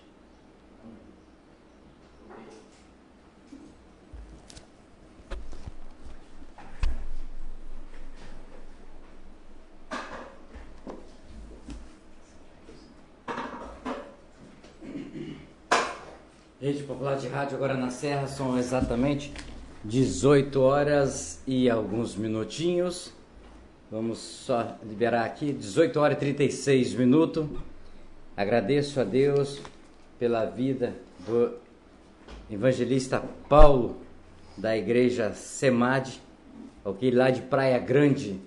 Rede Popular de Rádio agora na Serra, são exatamente 18 horas e alguns minutinhos. Vamos só liberar aqui, 18 horas e 36 minutos. Agradeço a Deus pela vida do evangelista Paulo, da igreja SEMAD, ok, lá de Praia Grande.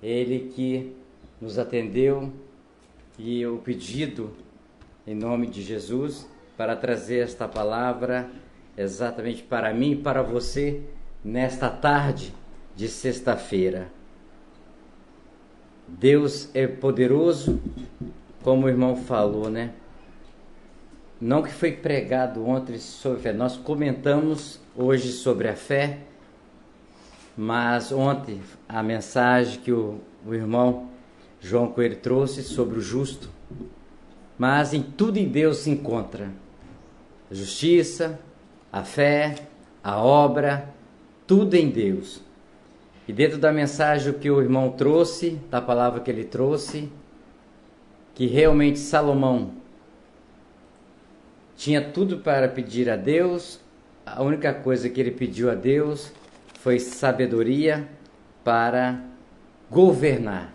Ele que nos atendeu e o pedido em nome de Jesus para trazer esta palavra exatamente para mim e para você nesta tarde de sexta-feira. Deus é poderoso, como o irmão falou, né? Não que foi pregado ontem sobre fé, nós comentamos hoje sobre a fé, mas ontem a mensagem que o irmão João Coelho trouxe sobre o justo, mas em tudo em Deus se encontra a justiça, a fé, a obra, tudo em Deus. E dentro da mensagem que o irmão trouxe, da palavra que ele trouxe, que realmente Salomão tinha tudo para pedir a Deus, a única coisa que ele pediu a Deus foi sabedoria para governar,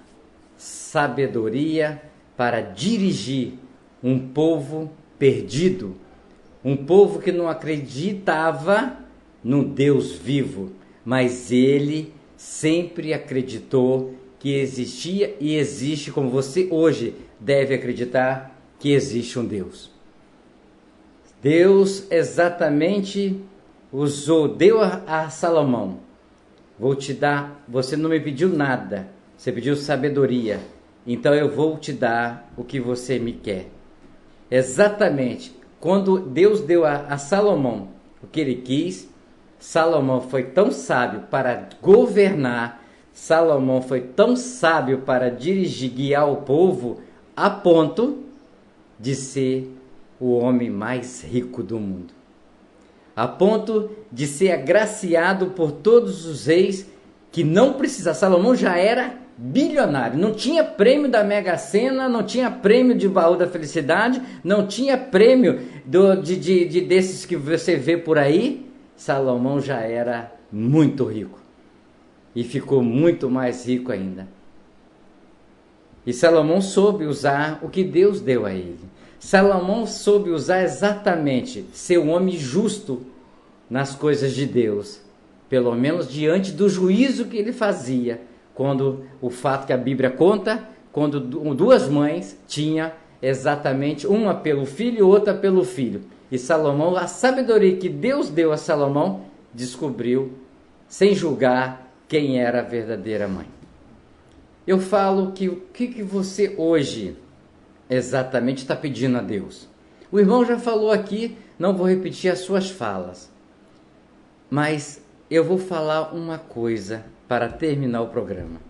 sabedoria para dirigir um povo perdido, um povo que não acreditava no Deus vivo, mas ele sempre acreditou que existia e existe, como você hoje deve acreditar, que existe um Deus. Deus exatamente deu a Salomão: vou te dar, você não me pediu nada, você pediu sabedoria, então eu vou te dar o que você me quer. Exatamente, quando Deus deu a Salomão o que ele quis, Salomão foi tão sábio para governar, Salomão foi tão sábio para dirigir, guiar o povo, a ponto de ser o homem mais rico do mundo. A ponto de ser agraciado por todos os reis que não precisavam. Salomão já era bilionário, não tinha prêmio da Mega Sena, não tinha prêmio de baú da felicidade, não tinha prêmio desses que você vê por aí. Salomão já era muito rico e ficou muito mais rico ainda. E Salomão soube usar o que Deus deu a ele. Salomão soube usar exatamente ser um homem justo nas coisas de Deus, pelo menos diante do juízo que ele fazia, quando o fato que a Bíblia conta, quando duas mães tinham exatamente uma pelo filho e outra pelo filho. E Salomão, a sabedoria que Deus deu a Salomão, descobriu, sem julgar, quem era a verdadeira mãe. Eu falo que o que você hoje exatamente está pedindo a Deus? O irmão já falou aqui, não vou repetir as suas falas, mas eu vou falar uma coisa para terminar o programa.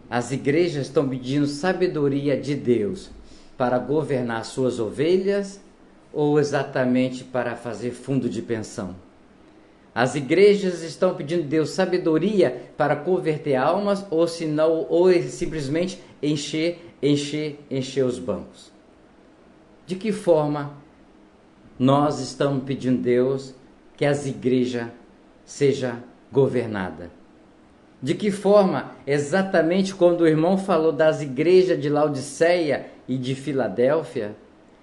As igrejas estão pedindo sabedoria de Deus para governar suas ovelhas ou exatamente para fazer fundo de pensão? As igrejas estão pedindo a Deus sabedoria para converter almas ou simplesmente encher os bancos? De que forma nós estamos pedindo a Deus que as igrejas sejam governadas? De que forma, exatamente quando o irmão falou das igrejas de Laodiceia e de Filadélfia,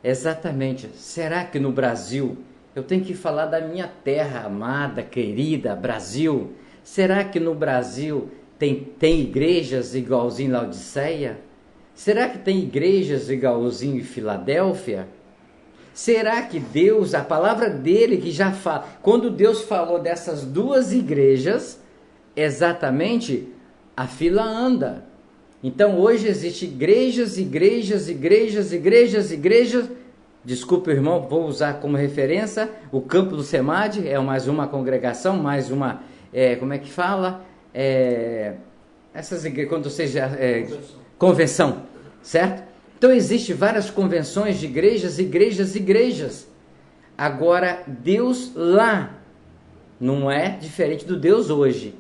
exatamente, será que no Brasil, eu tenho que falar da minha terra amada, querida, Brasil, será que no Brasil tem igrejas igualzinho em Laodiceia? Será que tem igrejas igualzinho em Filadélfia? Será que Deus, a palavra dele que já fala, quando Deus falou dessas duas igrejas, exatamente a fila anda. Então hoje existem igrejas, desculpa irmão, vou usar como referência, o campo do SEMAD, é mais uma congregação, mais uma, como é que fala? Essas igrejas, quando seja convenção, certo? Então existem várias convenções de igrejas. Agora, Deus lá não é diferente do Deus hoje.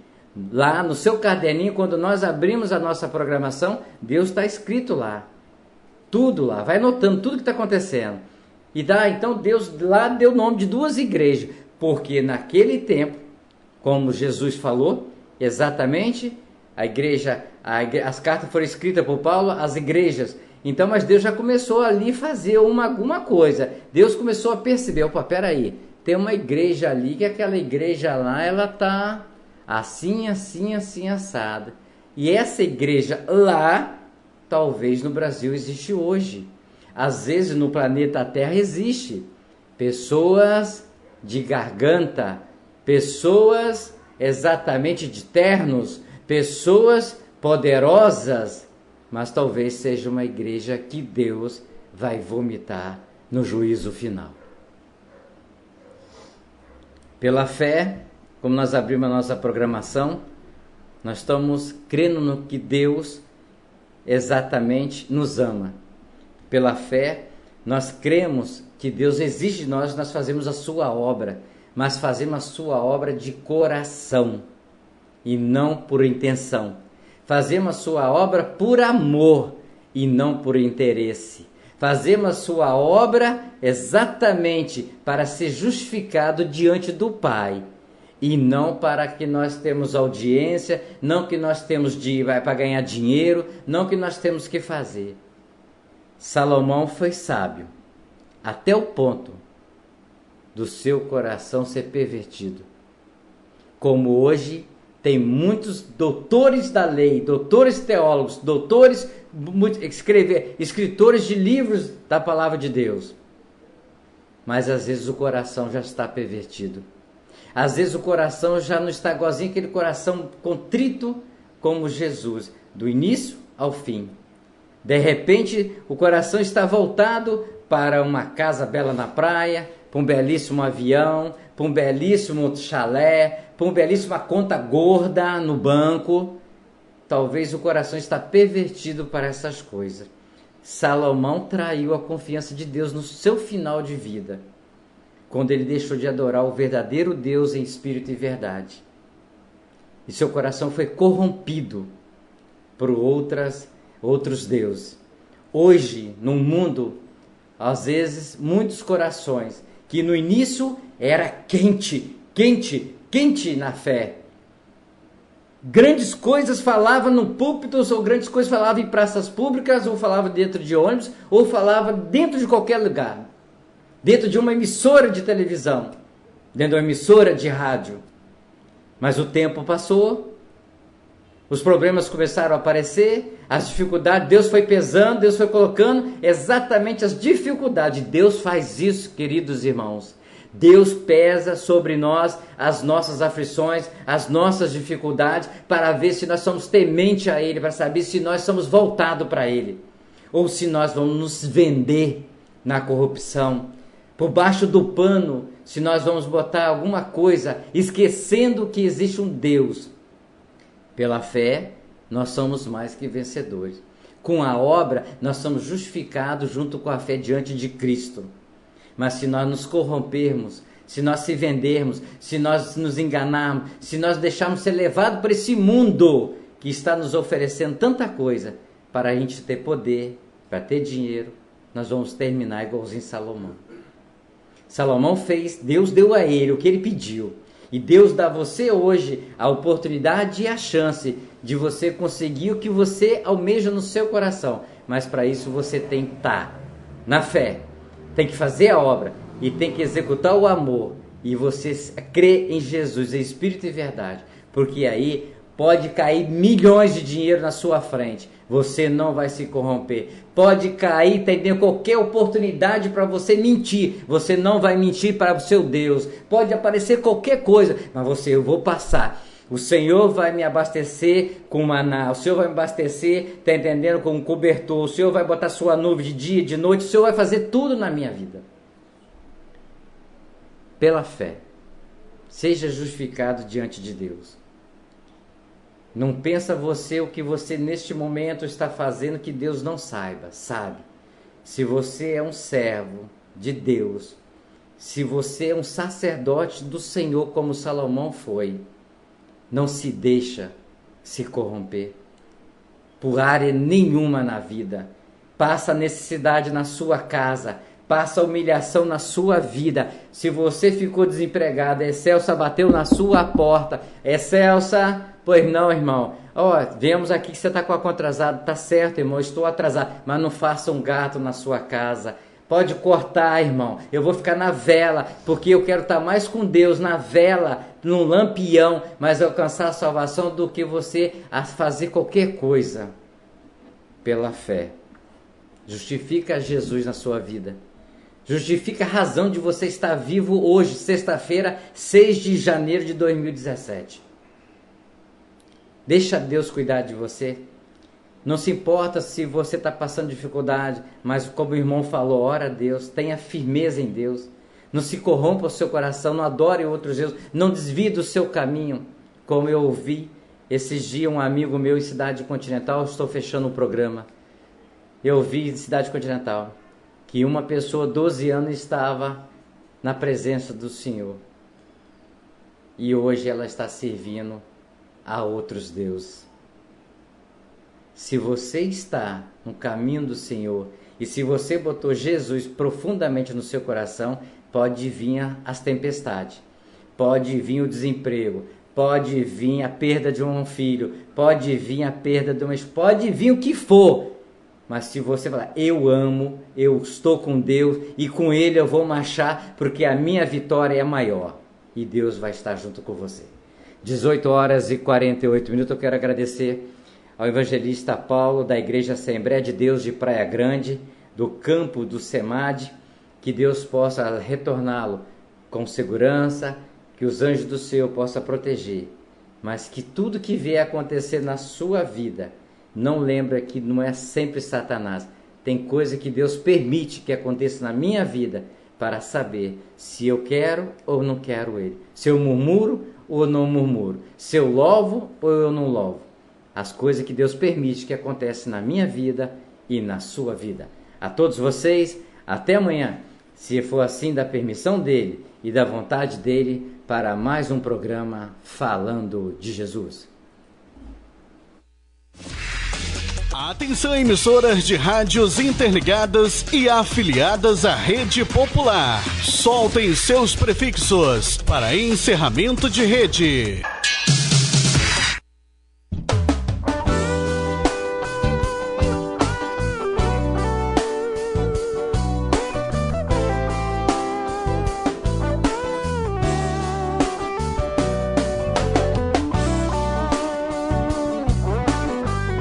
Lá no seu caderninho, quando nós abrimos a nossa programação, Deus está escrito lá. Tudo lá, vai notando tudo que está acontecendo. Então Deus lá deu o nome de duas igrejas, porque naquele tempo, como Jesus falou, exatamente, as cartas foram escritas por Paulo, as igrejas. Então, mas Deus já começou ali a fazer alguma coisa. Deus começou a perceber, opa, peraí, tem uma igreja ali, que aquela igreja lá, ela está assim, assada. E essa igreja lá, talvez no Brasil existe hoje. Às vezes no planeta Terra existe. Pessoas de garganta, pessoas exatamente de ternos, pessoas poderosas, mas talvez seja uma igreja que Deus vai vomitar no juízo final. Pela fé, como nós abrimos a nossa programação, nós estamos crendo no que Deus exatamente nos ama. Pela fé, nós cremos que Deus exige de nós fazemos a sua obra, mas fazemos a sua obra de coração e não por intenção. Fazemos a sua obra por amor e não por interesse. Fazemos a sua obra exatamente para ser justificado diante do Pai. E não para que nós temos audiência, não que nós temos para ganhar dinheiro, não que nós temos que fazer. Salomão foi sábio, até o ponto do seu coração ser pervertido. Como hoje tem muitos doutores da lei, doutores teólogos, escritores de livros da palavra de Deus. Mas às vezes o coração já está pervertido. Às vezes o coração já não está igualzinho aquele coração contrito como Jesus, do início ao fim. De repente o coração está voltado para uma casa bela na praia, para um belíssimo avião, para um belíssimo chalé, para uma belíssima conta gorda no banco. Talvez o coração está pervertido para essas coisas. Salomão traiu a confiança de Deus no seu final de vida, quando ele deixou de adorar o verdadeiro Deus em espírito e verdade. E seu coração foi corrompido por outros deuses. Hoje, no mundo, às vezes, muitos corações que no início era quente na fé. Grandes coisas falavam no púlpito, ou grandes coisas falavam em praças públicas, ou falavam dentro de ônibus, ou falavam dentro de qualquer lugar. Dentro de uma emissora de televisão, dentro de uma emissora de rádio. Mas o tempo passou, os problemas começaram a aparecer, as dificuldades, Deus foi pesando, Deus foi colocando exatamente as dificuldades. Deus faz isso, queridos irmãos. Deus pesa sobre nós as nossas aflições, as nossas dificuldades, para ver se nós somos tementes a Ele, para saber se nós somos voltados para Ele, ou se nós vamos nos vender na corrupção, por baixo do pano, se nós vamos botar alguma coisa, esquecendo que existe um Deus. Pela fé, nós somos mais que vencedores. Com a obra, nós somos justificados junto com a fé diante de Cristo. Mas se nós nos corrompermos, se nós se vendermos, se nós nos enganarmos, se nós deixarmos ser levados por esse mundo que está nos oferecendo tanta coisa, para a gente ter poder, para ter dinheiro, nós vamos terminar igualzinho Salomão. Salomão fez, Deus deu a ele o que ele pediu. E Deus dá a você hoje a oportunidade e a chance de você conseguir o que você almeja no seu coração. Mas para isso você tem que estar na fé, tem que fazer a obra e tem que executar o amor. E você crê em Jesus, em espírito e verdade. Porque aí Pode cair milhões de dinheiro na sua frente, você não vai se corromper. Pode cair, entendeu? Qualquer oportunidade para você mentir, você não vai mentir para o seu Deus. Pode aparecer qualquer coisa, mas eu vou passar. O Senhor vai me abastecer com maná, o Senhor vai me abastecer, tá entendendo? Com um cobertor, o Senhor vai botar sua nuvem de dia, de noite, o Senhor vai fazer tudo na minha vida. Pela fé, seja justificado diante de Deus. Não pensa você o que você neste momento está fazendo que Deus não saiba, sabe? Se você é um servo de Deus, se você é um sacerdote do Senhor como Salomão foi, não se deixa se corromper por área nenhuma na vida. Passa necessidade na sua casa, passa humilhação na sua vida. Se você ficou desempregado, Excelsa bateu na sua porta. Excelsa, pois não, irmão. Vemos aqui que você está com a conta atrasada. Tá certo, irmão, estou atrasado. Mas não faça um gato na sua casa. Pode cortar, irmão. Eu vou ficar na vela, porque eu quero estar mais com Deus na vela, no lampião, mas alcançar a salvação do que você a fazer qualquer coisa pela fé. Justifica Jesus na sua vida. Justifica a razão de você estar vivo hoje, sexta-feira, 6 de janeiro de 2017. Deixa Deus cuidar de você. Não se importa se você está passando dificuldade, mas como o irmão falou, ora a Deus, tenha firmeza em Deus. Não se corrompa o seu coração, não adore outros deuses, não desvie do seu caminho. Como eu ouvi esses dias um amigo meu em Cidade Continental, estou fechando o programa. Eu ouvi em Cidade Continental que uma pessoa, 12 anos, estava na presença do Senhor. E hoje ela está servindo a outros deuses. Se você está no caminho do Senhor e se você botou Jesus profundamente no seu coração, pode vir as tempestades, pode vir o desemprego, pode vir a perda de um filho, pode vir a perda de uma esposa, pode vir o que for. Mas se você falar, eu amo, eu estou com Deus e com Ele eu vou marchar porque a minha vitória é maior. E Deus vai estar junto com você. 18h48, eu quero agradecer ao evangelista Paulo, da Igreja Assembleia de Deus de Praia Grande, do campo do SEMAD, que Deus possa retorná-lo com segurança, que os anjos do Senhor possam proteger, mas que tudo que vier acontecer na sua vida, não lembra que não é sempre Satanás. Tem coisa que Deus permite que aconteça na minha vida para saber se eu quero ou não quero Ele, se eu murmuro ou não murmuro, se eu louvo ou eu não louvo. As coisas que Deus permite que aconteçam na minha vida e na sua vida. A todos vocês, até amanhã, se for assim da permissão dEle e da vontade dEle, para mais um programa Falando de Jesus. Atenção, emissoras de rádios interligadas e afiliadas à Rede Popular. Soltem seus prefixos para encerramento de rede.